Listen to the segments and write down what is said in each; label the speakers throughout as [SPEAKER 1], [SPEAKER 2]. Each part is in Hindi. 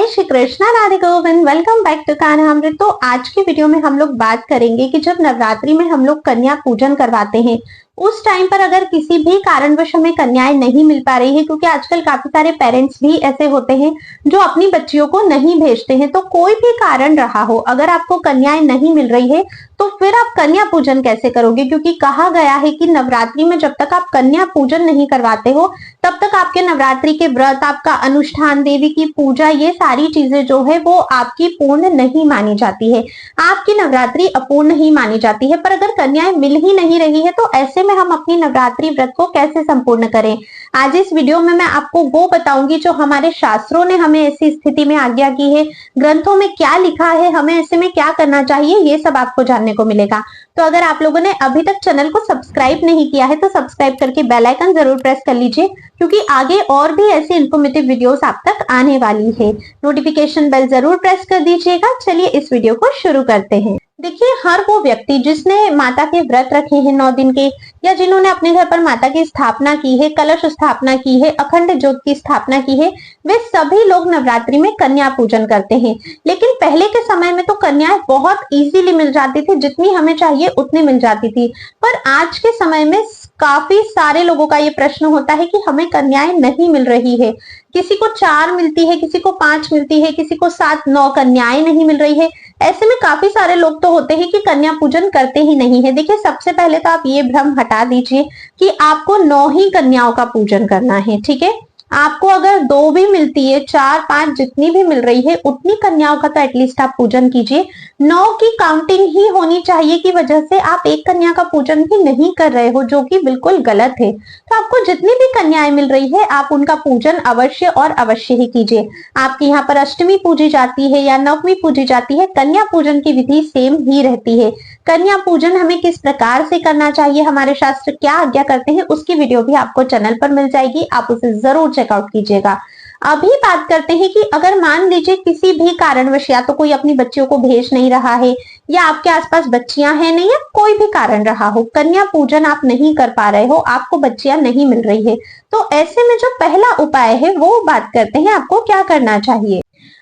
[SPEAKER 1] Shri Krishna, Radhe Govind. Welcome back to Kanhamrit. तो आज की वीडियो में हम लोग बात करेंगे कि जब नवरात्रि में हम लोग कन्या पूजन करवाते हैं उस टाइम पर अगर किसी भी कारणवश हमें कन्याएं नहीं मिल पा रही है, क्योंकि आजकल काफी सारे पेरेंट्स भी ऐसे होते हैं जो अपनी बच्चियों को नहीं भेजते हैं, तो कोई भी कारण रहा हो, अगर आपको कन्याएं नहीं मिल रही है तो फिर आप कन्या पूजन कैसे करोगे? क्योंकि कहा गया है कि नवरात्रि में जब तक आप कन्या पूजन नहीं करवाते हो तब तक आपके नवरात्रि के व्रत, आपका अनुष्ठान, देवी की पूजा, ये सारी चीजें जो है वो आपकी पूर्ण नहीं मानी जाती है, आपकी नवरात्रि अपूर्ण ही मानी जाती है। पर अगर कन्याएं मिल ही नहीं रही है तो ऐसे में हम अपनी नवरात्रि व्रत को कैसे संपूर्ण करें? आज इस वीडियो में मैं आपको वो बताऊंगी जो हमारे शास्त्रों ने हमें ऐसी स्थिति में आज्ञा की है, ग्रंथों में क्या लिखा है, हमें ऐसे में क्या करना चाहिए, ये सब आपको जानने को मिलेगा। तो अगर आप लोगों ने अभी तक चैनल को सब्सक्राइब नहीं किया है तो सब्सक्राइब करके बेल आइकन जरूर प्रेस कर लीजिए, क्योंकि आगे और भी ऐसी इन्फॉर्मेटिव वीडियोस आप तक आने वाली है। नोटिफिकेशन बेल जरूर प्रेस कर दीजिएगा। चलिए इस वीडियो को शुरू करते हैं। देखिए, हर वो व्यक्ति जिसने माता के व्रत रखे हैं 9 दिन के, या जिन्होंने अपने घर पर माता की स्थापना की है, कलश स्थापना की है, अखंड ज्योत की स्थापना की है, वे सभी लोग नवरात्रि में कन्या पूजन करते हैं। लेकिन पहले के समय में तो कन्याएं बहुत इजीली मिल जाती थी, जितनी हमें चाहिए उतनी मिल जाती थी। पर आज के समय में काफी सारे लोगों का ये प्रश्न होता है कि हमें कन्याएं नहीं मिल रही है। किसी को 4 मिलती है, किसी को 5 मिलती है, किसी को 7-9 कन्याएं नहीं मिल रही है। ऐसे में काफी सारे लोग तो होते हैं कि कन्या पूजन करते ही नहीं है। देखिए, सबसे पहले तो आप ये भ्रम हटा दीजिए कि आपको 9 ही कन्याओं का पूजन करना है, ठीक है। आपको अगर 2 भी मिलती है, 4-5 जितनी भी मिल रही है, उतनी कन्याओं का तो एटलीस्ट आप पूजन कीजिए। 9 की काउंटिंग ही होनी चाहिए की वजह से आप एक कन्या का पूजन भी नहीं कर रहे हो, जो कि बिल्कुल गलत है। तो आपको जितनी भी कन्याएं मिल रही है आप उनका पूजन अवश्य और अवश्य ही कीजिए। आपके यहाँ पर अष्टमी पूजी जाती है या नवमी पूजी जाती है, कन्या पूजन की विधि सेम ही रहती है। कन्या पूजन हमें किस प्रकार से करना चाहिए, हमारे शास्त्र क्या आज्ञा करते हैं, उसकी वीडियो भी आपको चैनल पर मिल जाएगी, आप उसे जरूर चेकआउट कीजिएगा। अभी बात करते हैं कि अगर मान लीजिए किसी भी कारणवश या तो कोई अपनी बच्चियों को भेज नहीं रहा है, या आपके आसपास बच्चियां हैं नहीं, या कोई भी कारण रहा हो, कन्या पूजन आप नहीं कर पा रहे हो, आपको बच्चियां नहीं मिल रही है, तो ऐसे में जो पहला उपाय है वो बात करते हैं आपको क्या करना चाहिए।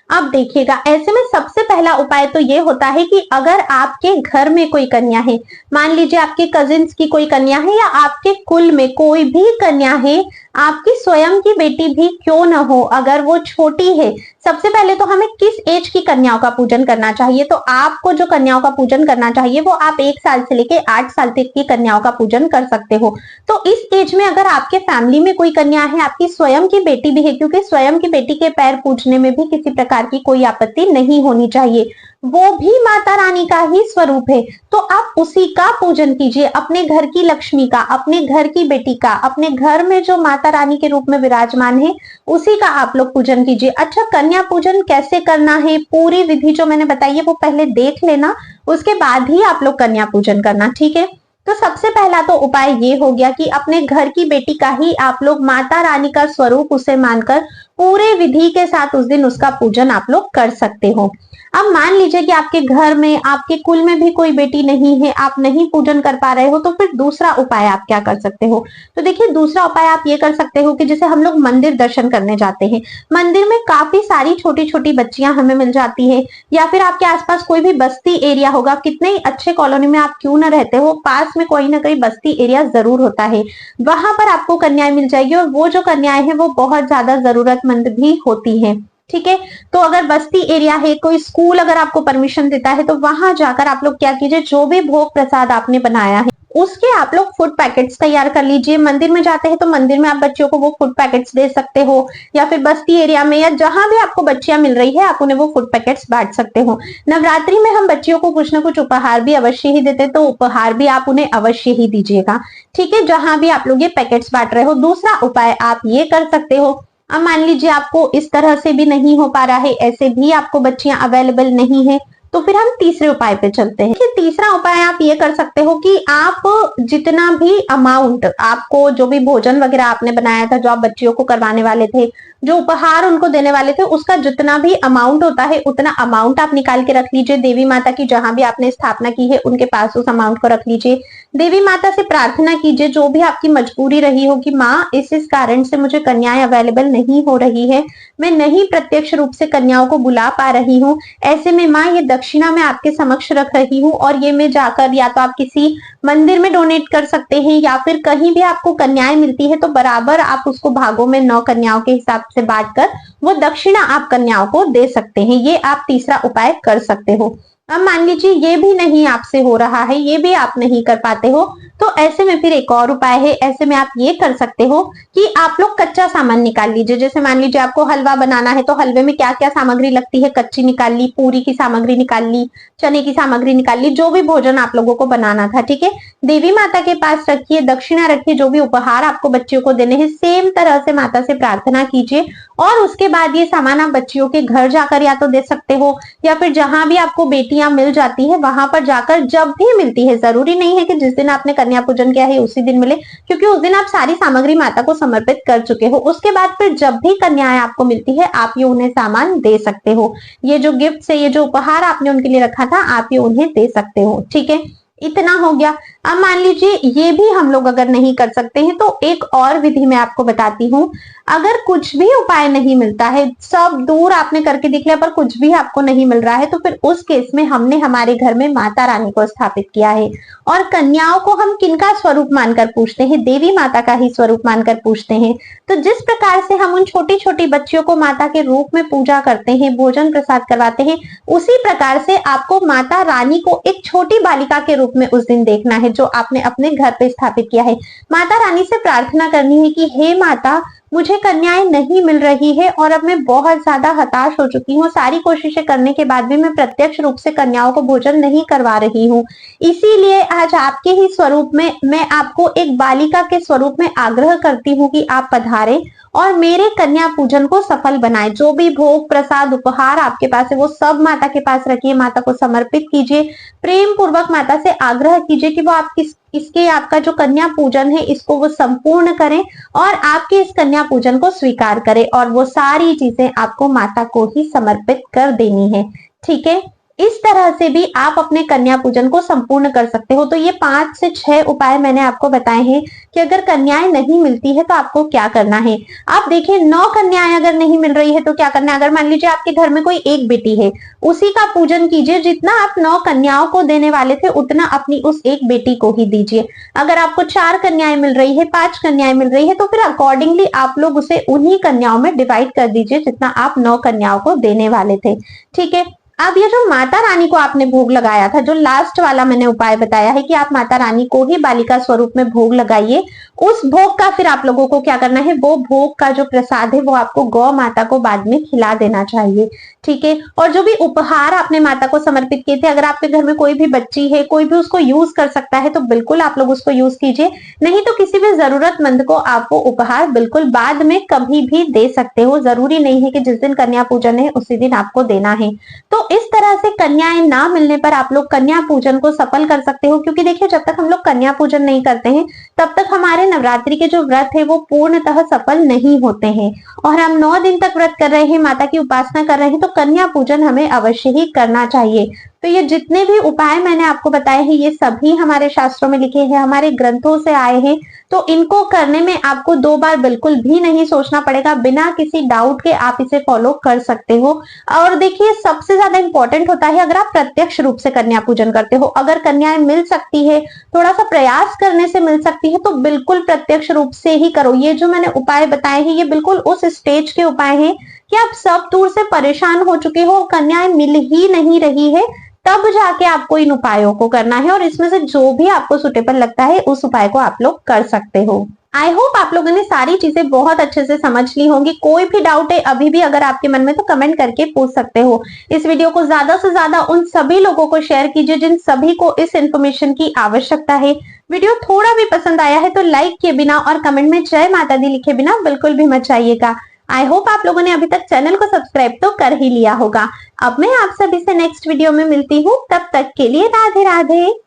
[SPEAKER 1] अब देखिएगा, ऐसे में सबसे पहला उपाय तो ये होता है कि अगर आपके घर में कोई कन्या है, मान लीजिए आपके कजिन्स की कोई कन्या है, या आपके कुल में कोई भी कन्या है, आपकी स्वयं की बेटी भी क्यों न हो, अगर वो छोटी है, सबसे पहले तो हमें किस एज की कन्याओं का पूजन करना चाहिए? तो आपको जो कन्याओं का पूजन करना चाहिए वो आप 1 साल से लेके 8 साल तक की कन्याओं का पूजन कर सकते हो। तो इस एज में अगर आपके फैमिली में कोई कन्या है, आपकी स्वयं की बेटी भी है, क्योंकि स्वयं की बेटी के पैर पूजने में भी किसी प्रकार की कोई आपत्ति नहीं होनी चाहिए, वो भी माता रानी का ही स्वरूप है, तो आप उसी का पूजन कीजिए। अपने घर की लक्ष्मी का, अपने घर की बेटी का, अपने घर में जो माता रानी के रूप में विराजमान है, उसी का आप लोग पूजन कीजिए। अच्छा, कन्या पूजन कैसे करना है, पूरी विधि जो मैंने बताई है वो पहले देख लेना, उसके बाद ही आप लोग कन्या पूजन करना, ठीक है। तो सबसे पहला तो उपाय ये हो गया कि अपने घर की बेटी का ही आप लोग माता रानी का स्वरूप उसे मानकर पूरे विधि के साथ उस दिन उसका पूजन आप लोग कर सकते हो। अब मान लीजिए कि आपके घर में, आपके कुल में भी कोई बेटी नहीं है, आप नहीं पूजन कर पा रहे हो, तो फिर दूसरा उपाय आप क्या कर सकते हो? तो देखिए, दूसरा उपाय आप ये कर सकते हो कि जैसे हम लोग मंदिर दर्शन करने जाते हैं, मंदिर में काफी सारी छोटी छोटी बच्चियां हमें मिल जाती है, या फिर आपके आसपास कोई भी बस्ती एरिया होगा, कितने ही अच्छे कॉलोनी में आप क्यों ना रहते हो, पास में कोई ना कोई बस्ती एरिया जरूर होता है, वहां पर आपको कन्याएं मिल जाएगी, और वो जो कन्याएं हैं वो बहुत ज्यादा जरूरतमंद भी होती है, ठीक है। तो अगर बस्ती एरिया है, कोई स्कूल अगर आपको परमिशन देता है, तो वहां जाकर आप लोग क्या कीजिए, जो भी भोग प्रसाद आपने बनाया है उसके आप लोग फूड पैकेट्स तैयार कर लीजिए। मंदिर में जाते हैं तो मंदिर में आप बच्चियों को वो फूड पैकेट्स दे सकते हो, या फिर बस्ती एरिया में या जहां भी आपको बच्चियां मिल रही है आप उन्हें वो फूड पैकेट्स बांट सकते हो। नवरात्रि में हम बच्चियों को कुछ ना कुछ उपहार भी अवश्य ही देते, तो उपहार भी आप उन्हें अवश्य ही दीजिएगा, ठीक है, जहां भी आप लोग ये पैकेट्स बांट रहे हो। दूसरा उपाय आप ये कर सकते हो, अब मान लीजिए आपको इस तरह से भी नहीं हो पा रहा है, ऐसे भी आपको बच्चियां अवेलेबल नहीं है, तो फिर हम तीसरे उपाय पे चलते हैं। तीसरा उपाय आप ये कर सकते हो कि आप जितना भी अमाउंट, आपको जो भी भोजन वगैरह आपने बनाया था, जो आप बच्चियों को करवाने वाले थे, जो उपहार उनको देने वाले थे, उसका जितना भी अमाउंट होता है उतना अमाउंट आप निकाल के रख लीजिए। देवी माता की जहां भी आपने स्थापना की है उनके पास उस अमाउंट को रख लीजिए। देवी माता से प्रार्थना कीजिए, जो भी आपकी मजबूरी रही हो कि माँ इस कारण से मुझे कन्याएं अवेलेबल नहीं हो रही है, मैं नहीं प्रत्यक्ष रूप से कन्याओं को बुला पा रही हूँ, ऐसे में माँ ये दक्षिणा मैं आपके समक्ष रख रही हूँ और ये मैं जाकर या तो आप किसी मंदिर में डोनेट कर सकते हैं या फिर कहीं भी आपको कन्याएं मिलती है तो बराबर आप उसको भागों में 9 कन्याओं के हिसाब से बांटकर वो दक्षिणा आप कन्याओं को दे सकते हैं। ये आप तीसरा उपाय कर सकते हो। अब मान लीजिए ये भी नहीं आपसे हो रहा है, ये भी आप नहीं कर पाते हो, तो ऐसे में फिर एक और उपाय है। ऐसे में आप ये कर सकते हो कि आप लोग कच्चा सामान निकाल लीजिए। जैसे मान लीजिए आपको हलवा बनाना है तो हलवे में क्या क्या सामग्री लगती है, कच्ची निकाल ली, पूरी की सामग्री निकाल ली, चने की सामग्री निकाल ली, जो भी भोजन आप लोगों को बनाना था, ठीक है। देवी माता के पास रखिए, दक्षिणा रखिए, जो भी उपहार आपको बच्चियों को देने हैं सेम तरह से माता से प्रार्थना कीजिए और उसके बाद ये सामान आप बच्चियों के घर जाकर या तो दे सकते हो या फिर जहां भी आपको बेटियां मिल जाती है वहां पर जाकर, जब भी मिलती है, जरूरी नहीं है कि जिस दिन आपने कन्या पूजन किया है उसी दिन मिले, क्योंकि उस दिन आप सारी सामग्री माता को समर्पित कर चुके हो। उसके बाद फिर जब भी कन्याएं आपको मिलती है आप ये उन्हें सामान दे सकते हो। ये जो गिफ्ट है, ये जो उपहार आपने उनके लिए रखा था, आप ये उन्हें दे सकते हो, ठीक है। इतना हो गया। अब मान लीजिए ये भी हम लोग अगर नहीं कर सकते हैं तो एक और विधि मैं आपको बताती हूँ। अगर कुछ भी उपाय नहीं मिलता है, सब दूर आपने करके देख लिया पर कुछ भी आपको नहीं मिल रहा है, तो फिर उस केस में हमने हमारे घर में माता रानी को स्थापित किया है और कन्याओं को हम किनका स्वरूप मानकर पूछते हैं, देवी माता का ही स्वरूप मानकर पूछते हैं। तो जिस प्रकार से हम उन छोटी छोटी बच्चियों को माता के रूप में पूजा करते हैं, भोजन प्रसाद करवाते हैं, उसी प्रकार से आपको माता रानी को एक छोटी बालिका के रूप में उस दिन देखना है जो आपने अपने घर पे स्थापित किया है। माता रानी से प्रार्थना करनी है कि हे माता, मुझे कन्याएं नहीं मिल रही है और अब मैं बहुत ज्यादा हताश हो चुकी हूँ, सारी कोशिशें करने के बाद भी मैं प्रत्यक्ष रूप से कन्याओं को भोजन नहीं करवा रही हूँ, इसीलिए आज आपके ही स्वरूप में मैं आपको एक बालिका के स्वरूप में आग्रह करती हूँ कि आप पधारें और मेरे कन्या पूजन को सफल बनाए। जो भी भोग प्रसाद उपहार आपके पास है वो सब माता के पास रखिए, माता को समर्पित कीजिए, प्रेम पूर्वक माता से आग्रह कीजिए कि वो इसके आपका जो कन्या पूजन है इसको वो संपूर्ण करें और आपके इस कन्या पूजन को स्वीकार करें और वो सारी चीजें आपको माता को ही समर्पित कर देनी है, ठीक है। इस तरह से भी आप अपने कन्या पूजन को संपूर्ण कर सकते हो। तो ये 5 से 6 उपाय मैंने आपको बताए हैं कि अगर कन्याएं नहीं मिलती है तो आपको क्या करना है। आप देखिए 9 कन्याएं अगर नहीं मिल रही है तो क्या करना है। अगर मान लीजिए आपके घर में कोई एक बेटी है, उसी का पूजन कीजिए, जितना आप 9 कन्याओं को देने वाले थे उतना अपनी उस एक बेटी को ही दीजिए। अगर आपको 4 कन्याएं मिल रही है, 5 कन्याएं मिल रही है तो फिर अकॉर्डिंगली आप लोग उसे उन्हीं कन्याओं में डिवाइड कर दीजिए जितना आप 9 कन्याओं को देने वाले थे, ठीक है। अब ये जो माता रानी को आपने भोग लगाया था, जो लास्ट वाला मैंने उपाय बताया है कि आप माता रानी को ही बालिका स्वरूप में भोग लगाइए, उस भोग का फिर आप लोगों को क्या करना है, वो भोग का जो प्रसाद है वो आपको गौ माता को बाद में खिला देना चाहिए, ठीक है। और जो भी उपहार आपने माता को समर्पित किए थे, अगर आपके घर में कोई भी बच्ची है, कोई भी उसको यूज कर सकता है तो बिल्कुल आप लोग उसको यूज कीजिए, नहीं तो किसी भी जरूरतमंद को आप वो उपहार बिल्कुल बाद में कभी भी दे सकते हो। जरूरी नहीं है कि जिस दिन कन्या पूजन है उसी दिन आपको देना है। तो इस तरह से कन्याएं ना मिलने पर आप लोग कन्या पूजन को सफल कर सकते हो, क्योंकि देखिए जब तक हम लोग कन्या पूजन नहीं करते हैं तब तक हमारे नवरात्रि के जो व्रत है वो पूर्णतः सफल नहीं होते हैं और हम 9 दिन तक व्रत कर रहे हैं, माता की उपासना कर रहे हैं, तो कन्या पूजन हमें अवश्य ही करना चाहिए। तो ये जितने भी उपाय मैंने आपको बताए हैं ये सभी हमारे शास्त्रों में लिखे हैं, हमारे ग्रंथों से आए हैं, तो इनको करने में आपको 2 बार बिल्कुल भी नहीं सोचना पड़ेगा, बिना किसी डाउट के आप इसे फॉलो कर सकते हो। और देखिए सबसे ज्यादा इंपॉर्टेंट होता है अगर आप प्रत्यक्ष रूप से कन्या पूजन करते हो, अगर कन्याएं मिल सकती है, थोड़ा सा प्रयास करने से मिल सकती है, तो बिल्कुल प्रत्यक्ष रूप से ही करो। ये जो मैंने उपाय बताए हैं ये बिल्कुल उस स्टेज के उपाय हैं कि आप सब दूर से परेशान हो चुके हो, कन्याएं मिल ही नहीं रही है, तब जाके आपको इन उपायों को करना है और इसमें से जो भी आपको सुटेबल लगता है उस उपाय को आप लोग कर सकते हो। आई होप आप लोगों ने सारी चीजें बहुत अच्छे से समझ ली होंगी। कोई भी डाउट है अभी भी अगर आपके मन में तो कमेंट करके पूछ सकते हो। इस वीडियो को ज्यादा से ज्यादा उन सभी लोगों को शेयर कीजिए जिन सभी को इस इंफॉर्मेशन की आवश्यकता है। वीडियो थोड़ा भी पसंद आया है तो लाइक किए बिना और कमेंट में जय माता दी लिखे बिना बिल्कुल भी मत जाइएगा। आई होप आप लोगों ने अभी तक चैनल को सब्सक्राइब तो कर ही लिया होगा। अब मैं आप सभी से नेक्स्ट वीडियो में मिलती हूँ, तब तक के लिए राधे राधे।